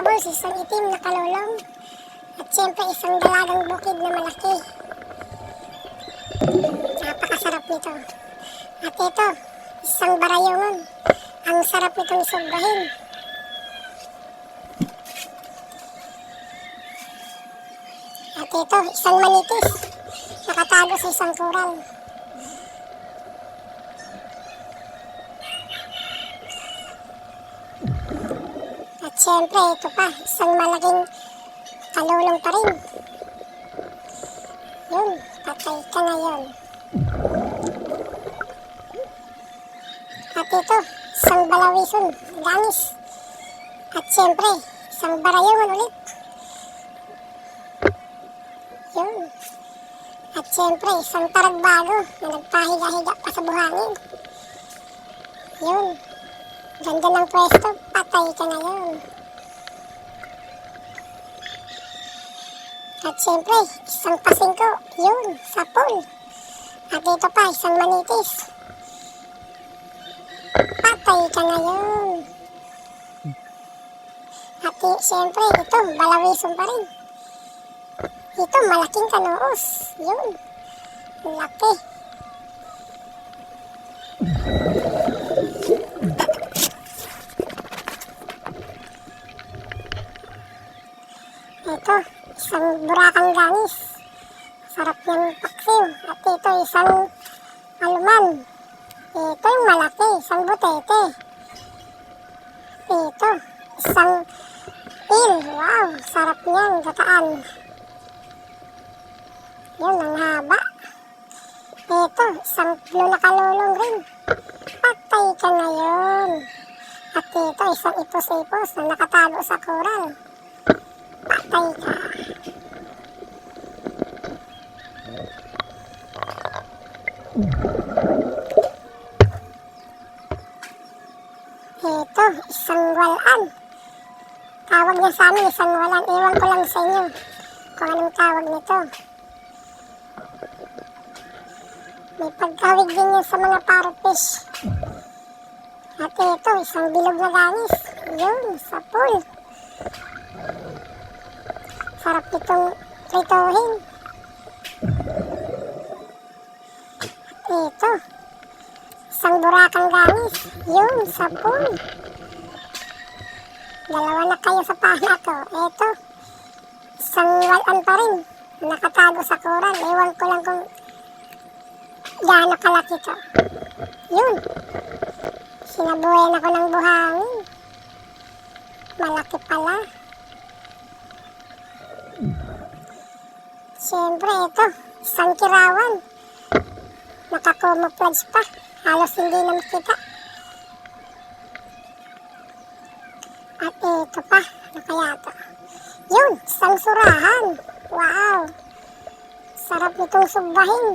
bubbles, isang itim na kalulong. At syempre isang dalagang bukid na malaki. Napakasarap nito. At ito, isang barayungon. Ang sarap nitong sobrahin. At ito, isang manitis. Nakatago sa isang kural. At syempre, ito pa, isang malaking kalulong pa rin. Yun, patay ka ngayon. At ito, isang balawison, langis. At syempre, isang barayungon ulit. Yun. At syempre, isang taragbago na nagpahiga-higa pa sa buhangin. Yun. Ganda ng pwesto, patay ka ngayon. At syempre, isang pasingko, yun, sapol. At ito pa, isang manitis. Patay ka ngayon. At syempre, ito, balawison pa rin. Ito, malaking kanoos. Yun, laki. Ito, isang burakang gangis. Sarap yung paksiw. At ito, isang alman. Ito yung malaki, isang butete. Ito, isang il. Wow, sarap niyan, gataan. Yun, ang haba. Ito, isang blue na kalulong rin. Patay ka ngayon. At ito, isang ipos-ipos na nakatago sa kural. Patay ka. Ito, isang walan. Tawag niya sa amin, isang walan. Ewan ko lang sa inyo kung anong tawag nito. May pagkawig din yun sa mga parrotfish. At ito, isang bilog na gangis. Yun, sa pool. Sarap itong prituhin. At ito, isang burakang gangis. Yun, sa pool. Dalawa na kayo sa pana ko. Ito, isang walan pa rin. Nakatago sa kural. Ewan ko lang kung gaano kalaki to. Yun. Sinabuhay ako ng buhangin. Malaki pala. Siyempre ito, isang kirawan. Nakacamouflage pa. Halos hindi na makita. At ito pa, ano kaya to? Yun, isang surahan. Wow. Sarap nitong subahin.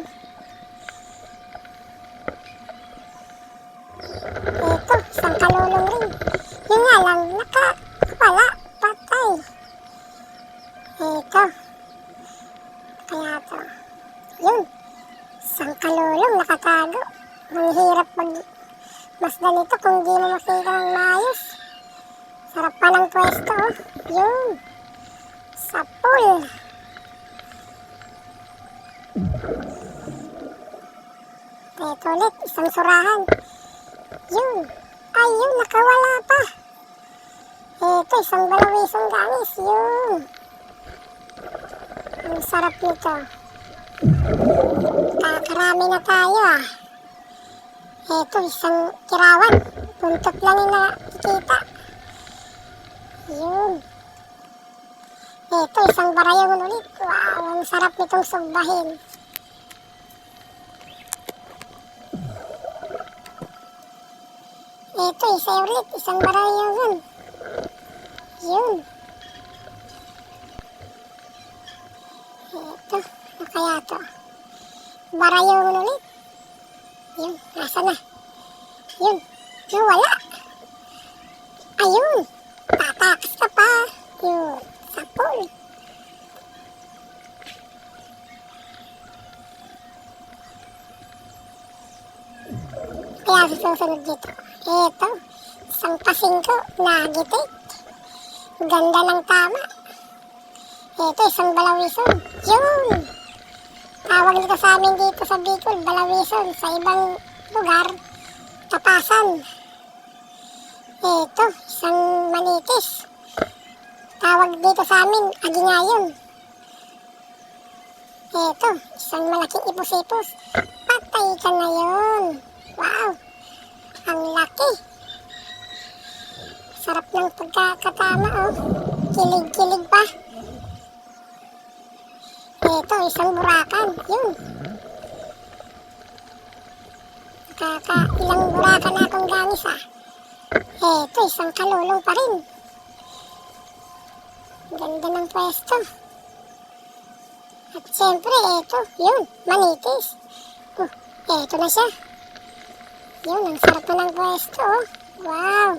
Ito, isang kalulong rin. Yun nga lang, nakawala, patay. Ito. Kaya to. Yun. Isang kalulong nakatago. Ang hirap magmasdan ito kung di mo makita ng maayos. Sarap pa ng pwesto. Yun. Sa pool. Ito ulit, isang surahan. Yun. Ayun, nakawala pa. Ito, isang balawisong gangis. Yun. Ang sarap nito. Kakarami na tayo ah. Ito, isang kirawan. Puntot lang yung nakikita. Yun. Ito, isang barayungon ulit. Wow, ang sarap nitong sugbahin. Ito, isa ulit. Isang barayungon. Yun. Ito, ano kaya to? Barayungon ulit. Yun, nasa na? Yun, nawala. Ayun, tatakas ka pa. Yun, sa pool. Kaya susunod dito. Ito, isang pasingko na gitik. Ganda ng tama. Ito, isang balawison. Yun! Tawag nito sa amin dito sa Bicol, balawison. Sa ibang lugar, tapasan. Ito, isang manitis. Tawag dito sa amin, agingayon. Ito, isang malaking ipos-ipos. Patay ka na yun. Wow! Ang laki. Sarap ng pagkakatama, oh. Kilig-kilig pa. Ito, isang burakan. Yun. Ilang burakan na akong ganis, ah. Ito, isang kalulong pa rin. Ganda ng pwesto. At syempre, ito, yun, manitis. Ito na siya. Yun, ang sarap na ng pwesto, oh. Wow.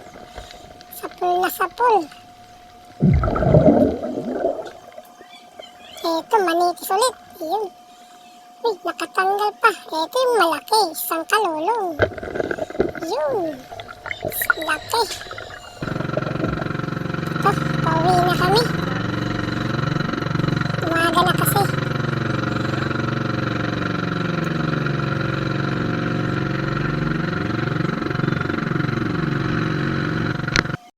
Sapul na sapul. Ito, manitis ulit. Yun. Uy, nakatanggal pa. Ito yung malaki, isang kalulong. Yun.